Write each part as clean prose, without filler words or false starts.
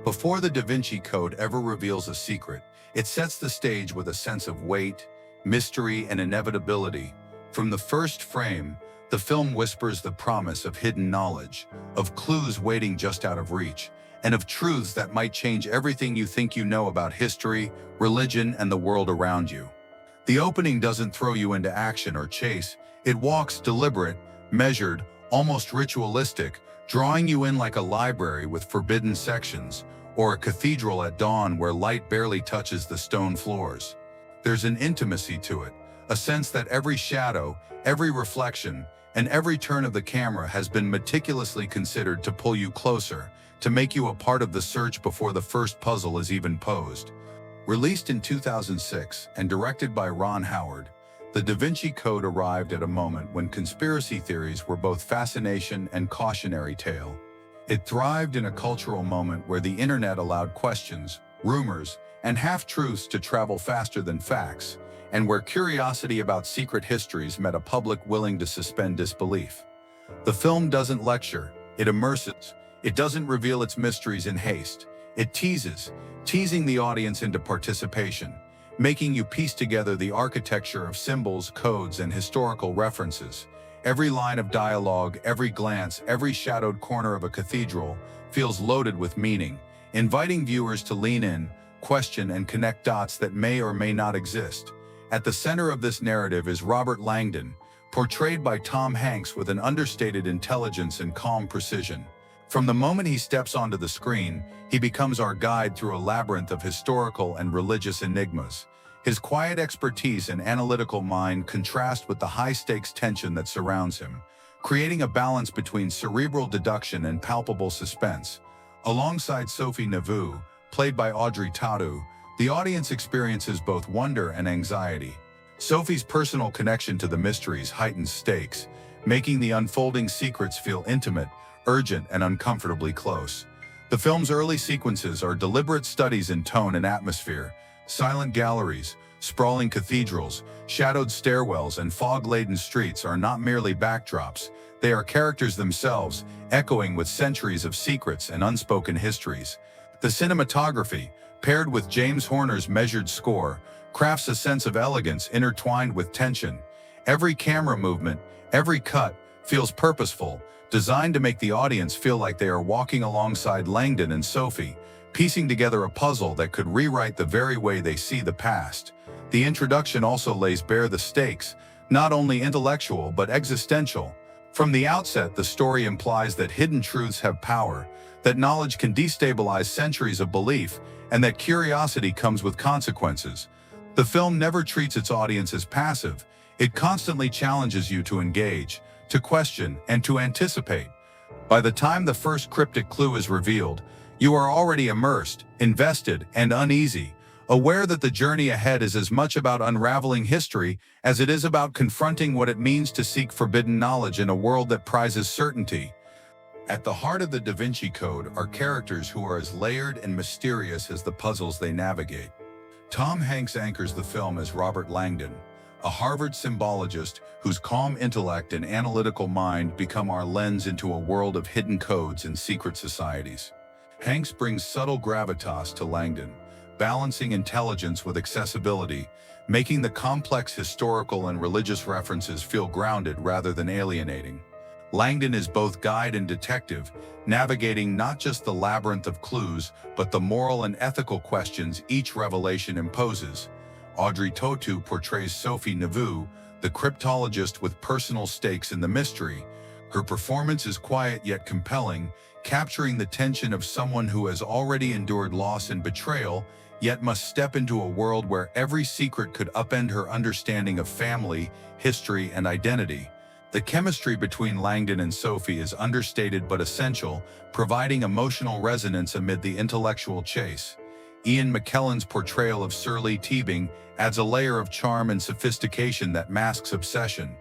Before the Da Vinci Code ever reveals a secret, it sets the stage with a sense of weight, mystery, and inevitability. From the first frame, the film whispers the promise of hidden knowledge, of clues waiting just out of reach, and of truths that might change everything you think you know about history, religion, and the world around you. The opening doesn't throw you into action or chase. It walks deliberate, measured, almost ritualistic, drawing you in like a library with forbidden sections, or a cathedral at dawn where light barely touches the stone floors. There's an intimacy to it, a sense that every shadow, every reflection, and every turn of the camera has been meticulously considered to pull you closer, to make you a part of the search before the first puzzle is even posed. Released in 2006 and directed by Ron Howard, the Da Vinci Code arrived at a moment when conspiracy theories were both fascination and cautionary tale. It thrived in a cultural moment where the internet allowed questions, rumors, and half-truths to travel faster than facts, and where curiosity about secret histories met a public willing to suspend disbelief. The film doesn't lecture, it immerses. It doesn't reveal its mysteries in haste. It teases, teasing the audience into participation, making you piece together the architecture of symbols, codes, and historical references. Every line of dialogue, every glance, every shadowed corner of a cathedral feels loaded with meaning, inviting viewers to lean in, question, and connect dots that may or may not exist. At the center of this narrative is Robert Langdon, portrayed by Tom Hanks with an understated intelligence and calm precision. From the moment he steps onto the screen, he becomes our guide through a labyrinth of historical and religious enigmas. His quiet expertise and analytical mind contrast with the high-stakes tension that surrounds him, creating a balance between cerebral deduction and palpable suspense. Alongside Sophie Neveu, played by Audrey Tautou, the audience experiences both wonder and anxiety. Sophie's personal connection to the mysteries heightens stakes, making the unfolding secrets feel intimate, urgent, and uncomfortably close. The film's early sequences are deliberate studies in tone and atmosphere. Silent galleries, sprawling cathedrals, shadowed stairwells, and fog-laden streets are not merely backdrops. They are characters themselves, echoing with centuries of secrets and unspoken histories. The cinematography, paired with James Horner's measured score, crafts a sense of elegance intertwined with tension. Every camera movement, every cut, feels purposeful, designed to make the audience feel like they are walking alongside Langdon and Sophie, piecing together a puzzle that could rewrite the very way they see the past. The introduction also lays bare the stakes, not only intellectual but existential. From the outset, the story implies that hidden truths have power, that knowledge can destabilize centuries of belief, and that curiosity comes with consequences. The film never treats its audience as passive. It constantly challenges you to engage, to question, and to anticipate. By the time the first cryptic clue is revealed, you are already immersed, invested, and uneasy, aware that the journey ahead is as much about unraveling history as it is about confronting what it means to seek forbidden knowledge in a world that prizes certainty. At the heart of the Da Vinci Code are characters who are as layered and mysterious as the puzzles they navigate. Tom Hanks anchors the film as Robert Langdon, a Harvard symbologist whose calm intellect and analytical mind become our lens into a world of hidden codes and secret societies. Hanks brings subtle gravitas to Langdon, balancing intelligence with accessibility, making the complex historical and religious references feel grounded rather than alienating. Langdon is both guide and detective, navigating not just the labyrinth of clues, but the moral and ethical questions each revelation imposes. Audrey Tautou portrays Sophie Neveu, the cryptologist with personal stakes in the mystery. Her performance is quiet yet compelling, capturing the tension of someone who has already endured loss and betrayal, yet must step into a world where every secret could upend her understanding of family, history, and identity. The chemistry between Langdon and Sophie is understated but essential, providing emotional resonance amid the intellectual chase. Ian McKellen's portrayal of Sir Lee Teabing adds a layer of charm and sophistication that masks obsession.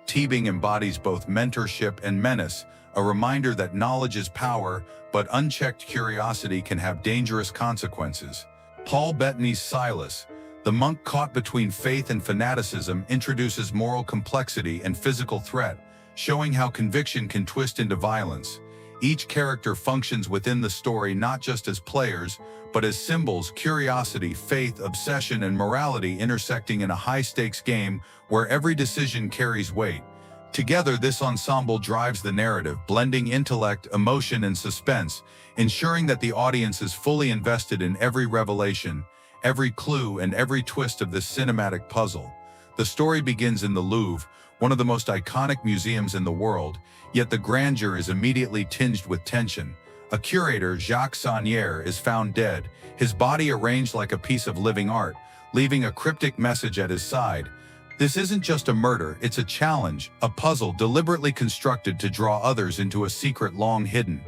Teabing embodies both mentorship and menace, a reminder that knowledge is power, but unchecked curiosity can have dangerous consequences. Paul Bettany's Silas, the monk caught between faith and fanaticism, introduces moral complexity and physical threat, showing how conviction can twist into violence. Each character functions within the story not just as players, but as symbols: curiosity, faith, obsession, and morality intersecting in a high-stakes game where every decision carries weight. Together, this ensemble drives the narrative, blending intellect, emotion, and suspense, ensuring that the audience is fully invested in every revelation, every clue, and every twist of this cinematic puzzle. The story begins in the Louvre, one of the most iconic museums in the world, yet the grandeur is immediately tinged with tension. A curator, Jacques Saunière, is found dead, his body arranged like a piece of living art, leaving a cryptic message at his side. This isn't just a murder, it's a challenge, a puzzle deliberately constructed to draw others into a secret long hidden.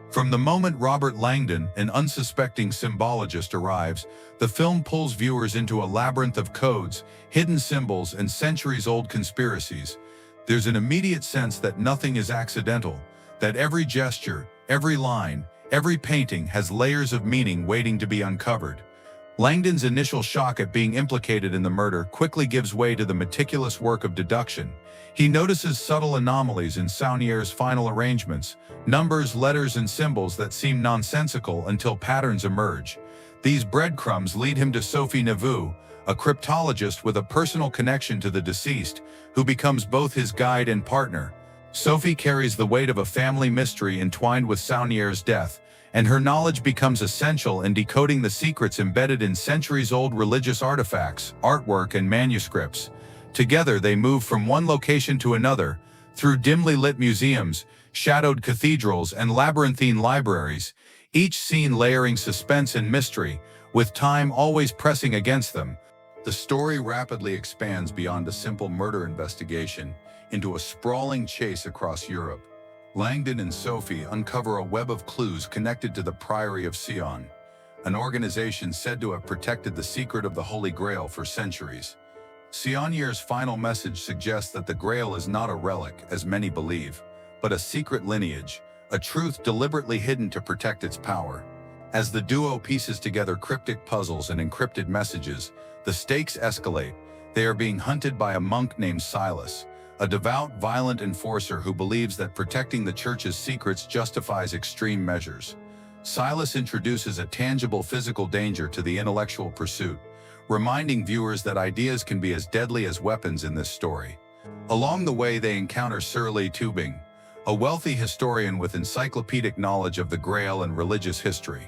From the moment Robert Langdon, an unsuspecting symbologist, arrives, the film pulls viewers into a labyrinth of codes, hidden symbols, and centuries-old conspiracies. There's an immediate sense that nothing is accidental, that every gesture, every line, every painting has layers of meaning waiting to be uncovered. Langdon's initial shock at being implicated in the murder quickly gives way to the meticulous work of deduction. He notices subtle anomalies in Saunière's final arrangements, numbers, letters, and symbols that seem nonsensical until patterns emerge. These breadcrumbs lead him to Sophie Neveu, a cryptologist with a personal connection to the deceased, who becomes both his guide and partner. Sophie carries the weight of a family mystery entwined with Saunière's death, and her knowledge becomes essential in decoding the secrets embedded in centuries-old religious artifacts, artwork, and manuscripts. Together, they move from one location to another, through dimly lit museums, shadowed cathedrals, and labyrinthine libraries, each scene layering suspense and mystery, with time always pressing against them. The story rapidly expands beyond a simple murder investigation into a sprawling chase across Europe. Langdon and Sophie uncover a web of clues connected to the Priory of Sion, an organization said to have protected the secret of the Holy Grail for centuries. Saunière's final message suggests that the Grail is not a relic, as many believe, but a secret lineage, a truth deliberately hidden to protect its power. As the duo pieces together cryptic puzzles and encrypted messages, the stakes escalate. They are being hunted by a monk named Silas, a devout, violent enforcer who believes that protecting the church's secrets justifies extreme measures. Silas introduces a tangible physical danger to the intellectual pursuit, reminding viewers that ideas can be as deadly as weapons in this story. Along the way, they encounter Sir Tubing, a wealthy historian with encyclopedic knowledge of the Grail and religious history.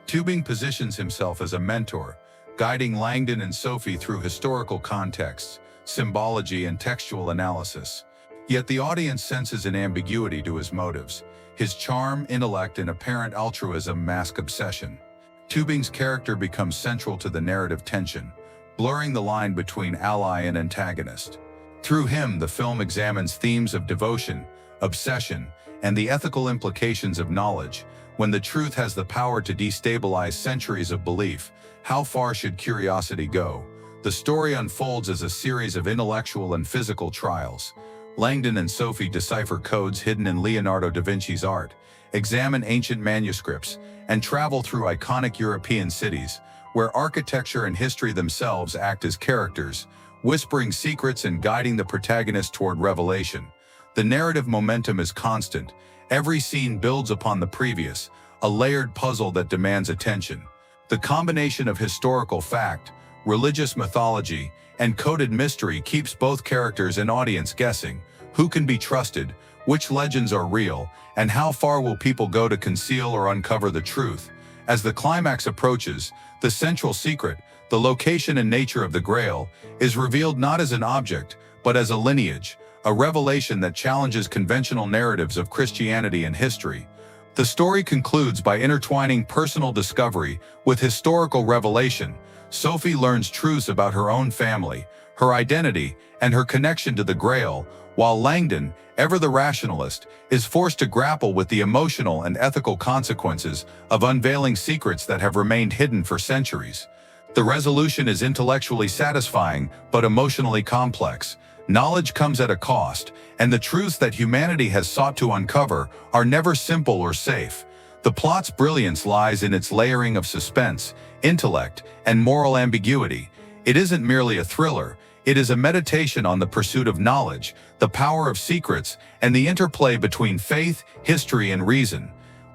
Tubing positions himself as a mentor, guiding Langdon and Sophie through historical contexts, symbology, and textual analysis. Yet the audience senses an ambiguity to his motives. His charm, intellect, and apparent altruism mask obsession. Tubing's character becomes central to the narrative tension, blurring the line between ally and antagonist. Through him, the film examines themes of devotion, obsession, and the ethical implications of knowledge. When the truth has the power to destabilize centuries of belief, how far should curiosity go? The story unfolds as a series of intellectual and physical trials. Langdon and Sophie decipher codes hidden in Leonardo da Vinci's art, examine ancient manuscripts, and travel through iconic European cities, where architecture and history themselves act as characters, whispering secrets and guiding the protagonist toward revelation. The narrative momentum is constant. Every scene builds upon the previous, a layered puzzle that demands attention. The combination of historical fact, religious mythology, and coded mystery keeps both characters and audience guessing. Who can be trusted? Which legends are real? And how far will people go to conceal or uncover the truth? As the climax approaches, the central secret, the location and nature of the Grail, is revealed not as an object, but as a lineage, a revelation that challenges conventional narratives of Christianity and history. The story concludes by intertwining personal discovery with historical revelation. Sophie learns truths about her own family, her identity, and her connection to the Grail, while Langdon, ever the rationalist, is forced to grapple with the emotional and ethical consequences of unveiling secrets that have remained hidden for centuries. The resolution is intellectually satisfying, but emotionally complex. Knowledge comes at a cost, and the truths that humanity has sought to uncover are never simple or safe. The plot's brilliance lies in its layering of suspense, intellect, and moral ambiguity. It isn't merely a thriller, it is a meditation on the pursuit of knowledge, the power of secrets, and the interplay between faith, history, and reason.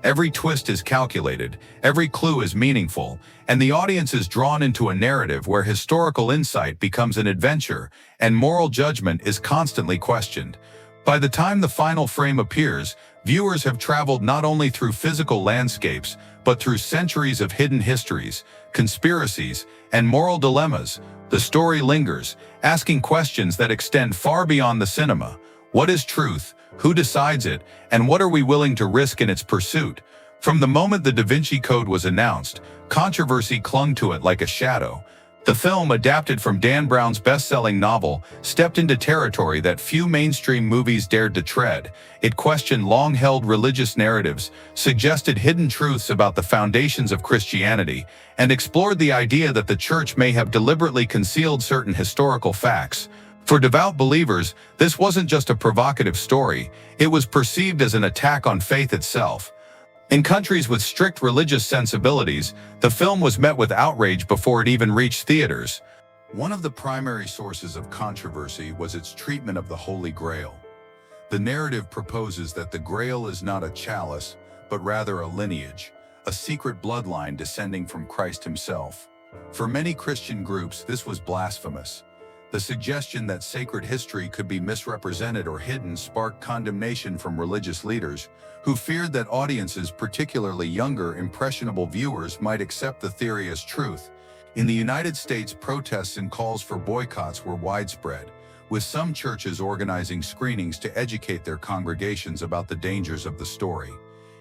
Every twist is calculated, every clue is meaningful, and the audience is drawn into a narrative where historical insight becomes an adventure and moral judgment is constantly questioned. By the time the final frame appears, viewers have traveled not only through physical landscapes, but through centuries of hidden histories, conspiracies, and moral dilemmas. The story lingers, asking questions that extend far beyond the cinema. What is truth? Who decides it? And what are we willing to risk in its pursuit? From the moment the Da Vinci Code was announced, controversy clung to it like a shadow. The film, adapted from Dan Brown's best-selling novel, stepped into territory that few mainstream movies dared to tread. It questioned long-held religious narratives, suggested hidden truths about the foundations of Christianity, and explored the idea that the Church may have deliberately concealed certain historical facts. For devout believers, this wasn't just a provocative story, it was perceived as an attack on faith itself. In countries with strict religious sensibilities, the film was met with outrage before it even reached theaters. One of the primary sources of controversy was its treatment of the Holy Grail. The narrative proposes that the Grail is not a chalice, but rather a lineage, a secret bloodline descending from Christ himself. For many Christian groups, this was blasphemous. The suggestion that sacred history could be misrepresented or hidden sparked condemnation from religious leaders, who feared that audiences, particularly younger, impressionable viewers, might accept the theory as truth. In the United States, protests and calls for boycotts were widespread, with some churches organizing screenings to educate their congregations about the dangers of the story.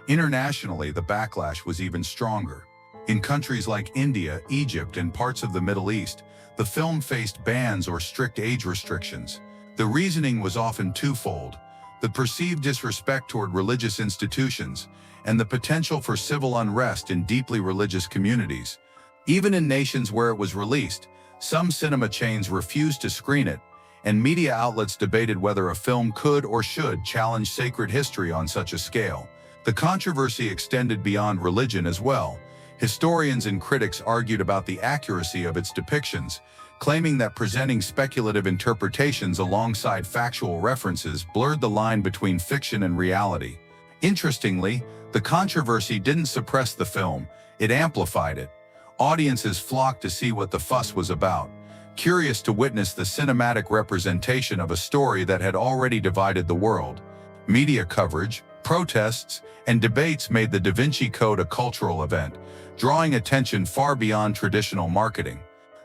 Internationally, the backlash was even stronger. In countries like India, Egypt, and parts of the Middle East, the film faced bans or strict age restrictions. The reasoning was often twofold: the perceived disrespect toward religious institutions, and the potential for civil unrest in deeply religious communities. Even in nations where it was released, some cinema chains refused to screen it, and media outlets debated whether a film could or should challenge sacred history on such a scale. The controversy extended beyond religion as well. Historians and critics argued about the accuracy of its depictions, claiming that presenting speculative interpretations alongside factual references blurred the line between fiction and reality. Interestingly, the controversy didn't suppress the film, it amplified it. Audiences flocked to see what the fuss was about, curious to witness the cinematic representation of a story that had already divided the world. Media coverage, protests, and debates made the Da Vinci Code a cultural event, drawing attention far beyond traditional marketing.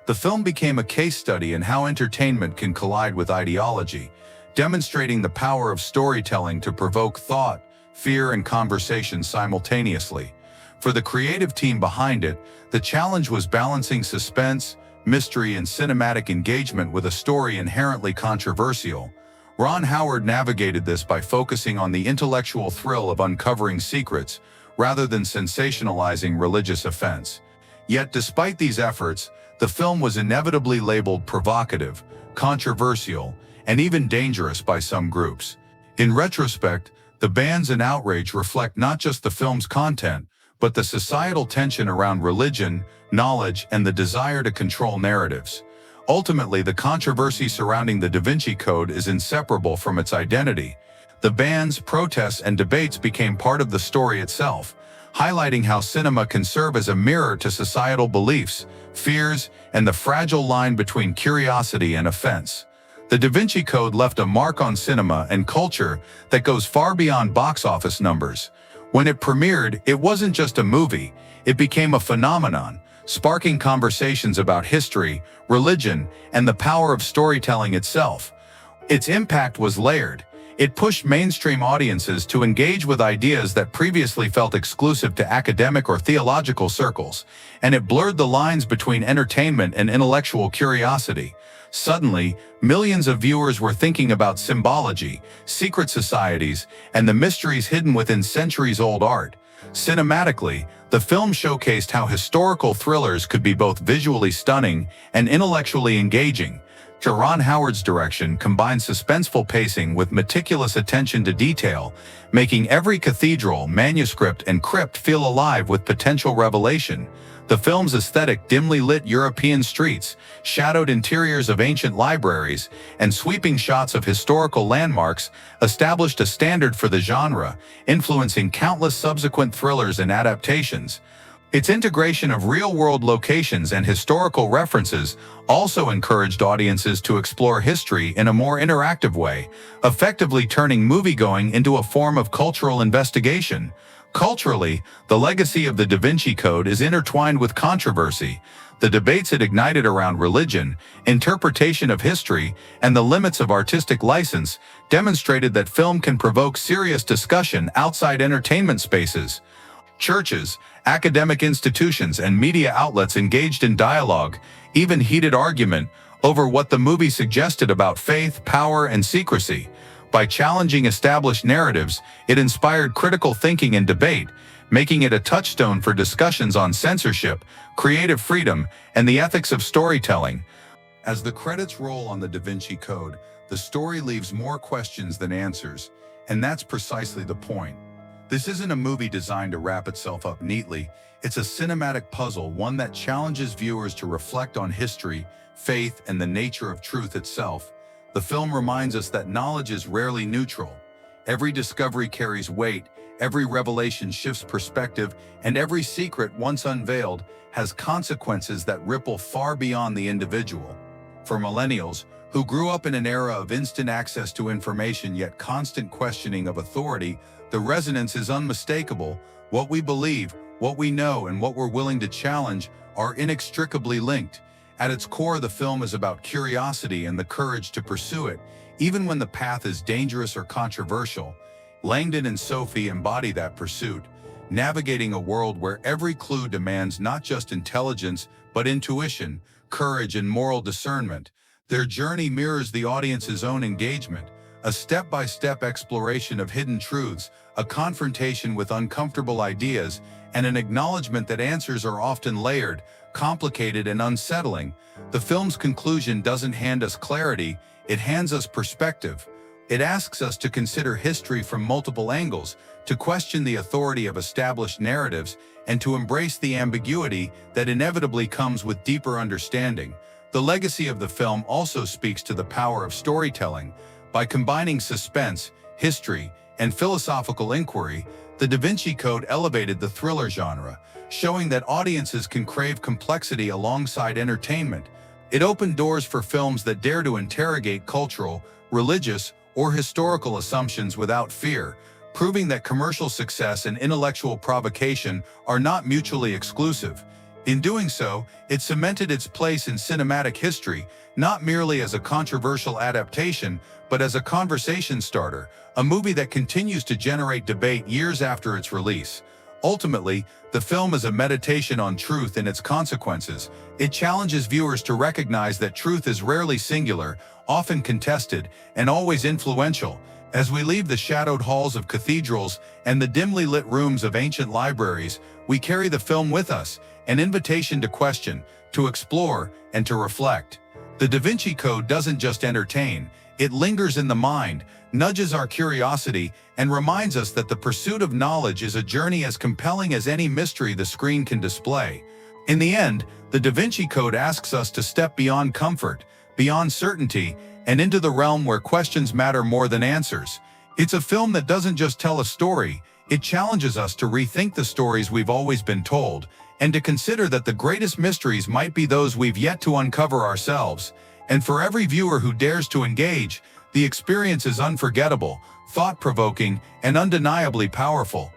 The film became a case study in how entertainment can collide with ideology, demonstrating the power of storytelling to provoke thought, fear, and conversation simultaneously. For the creative team behind it, the challenge was balancing suspense, mystery, and cinematic engagement with a story inherently controversial. Ron Howard navigated this by focusing on the intellectual thrill of uncovering secrets, rather than sensationalizing religious offense. Yet despite these efforts, the film was inevitably labeled provocative, controversial, and even dangerous by some groups. In retrospect, the bans and outrage reflect not just the film's content, but the societal tension around religion, knowledge, and the desire to control narratives. Ultimately, the controversy surrounding the Da Vinci Code is inseparable from its identity. The bans, protests, and debates became part of the story itself, highlighting how cinema can serve as a mirror to societal beliefs, fears, and the fragile line between curiosity and offense. The Da Vinci Code left a mark on cinema and culture that goes far beyond box office numbers. When it premiered, it wasn't just a movie, it became a phenomenon, sparking conversations about history, religion, and the power of storytelling itself. Its impact was layered. It pushed mainstream audiences to engage with ideas that previously felt exclusive to academic or theological circles, and it blurred the lines between entertainment and intellectual curiosity. Suddenly, millions of viewers were thinking about symbology, secret societies, and the mysteries hidden within centuries-old art. Cinematically, the film showcased how historical thrillers could be both visually stunning and intellectually engaging, Ron Howard's direction combines suspenseful pacing with meticulous attention to detail, making every cathedral, manuscript, and crypt feel alive with potential revelation. The film's aesthetic, dimly lit European streets, shadowed interiors of ancient libraries, and sweeping shots of historical landmarks established a standard for the genre, influencing countless subsequent thrillers and adaptations. Its integration of real-world locations and historical references also encouraged audiences to explore history in a more interactive way, effectively turning moviegoing into a form of cultural investigation. Culturally, the legacy of the Da Vinci Code is intertwined with controversy. The debates it ignited around religion, interpretation of history, and the limits of artistic license demonstrated that film can provoke serious discussion outside entertainment spaces. Churches, academic institutions, and media outlets engaged in dialogue, even heated argument, over what the movie suggested about faith, power, and secrecy. By challenging established narratives, it inspired critical thinking and debate, making it a touchstone for discussions on censorship, creative freedom, and the ethics of storytelling. As the credits roll on the Da Vinci Code, the story leaves more questions than answers, and that's precisely the point. This isn't a movie designed to wrap itself up neatly. It's a cinematic puzzle, one that challenges viewers to reflect on history, faith, and the nature of truth itself. The film reminds us that knowledge is rarely neutral. Every discovery carries weight, every revelation shifts perspective, and every secret, once unveiled, has consequences that ripple far beyond the individual. For millennials, who grew up in an era of instant access to information yet constant questioning of authority, the resonance is unmistakable. What we believe, what we know, and what we're willing to challenge are inextricably linked. At its core, the film is about curiosity and the courage to pursue it, even when the path is dangerous or controversial. Langdon and Sophie embody that pursuit, navigating a world where every clue demands not just intelligence, but intuition, courage, and moral discernment. Their journey mirrors the audience's own engagement, a step-by-step exploration of hidden truths, a confrontation with uncomfortable ideas, and an acknowledgement that answers are often layered, complicated, and unsettling. The film's conclusion doesn't hand us clarity, it hands us perspective. It asks us to consider history from multiple angles, to question the authority of established narratives, and to embrace the ambiguity that inevitably comes with deeper understanding. The legacy of the film also speaks to the power of storytelling. By combining suspense, history, and philosophical inquiry, the Da Vinci Code elevated the thriller genre, showing that audiences can crave complexity alongside entertainment. It opened doors for films that dare to interrogate cultural, religious, or historical assumptions without fear, proving that commercial success and intellectual provocation are not mutually exclusive. In doing so, it cemented its place in cinematic history, not merely as a controversial adaptation, but as a conversation starter, a movie that continues to generate debate years after its release. Ultimately, the film is a meditation on truth and its consequences. It challenges viewers to recognize that truth is rarely singular, often contested, and always influential. As we leave the shadowed halls of cathedrals and the dimly lit rooms of ancient libraries, we carry the film with us, an invitation to question, to explore, and to reflect. The Da Vinci Code doesn't just entertain, it lingers in the mind, nudges our curiosity, and reminds us that the pursuit of knowledge is a journey as compelling as any mystery the screen can display. In the end, the Da Vinci Code asks us to step beyond comfort, beyond certainty, and into the realm where questions matter more than answers. It's a film that doesn't just tell a story, it challenges us to rethink the stories we've always been told, and to consider that the greatest mysteries might be those we've yet to uncover ourselves. And for every viewer who dares to engage, the experience is unforgettable, thought-provoking, and undeniably powerful.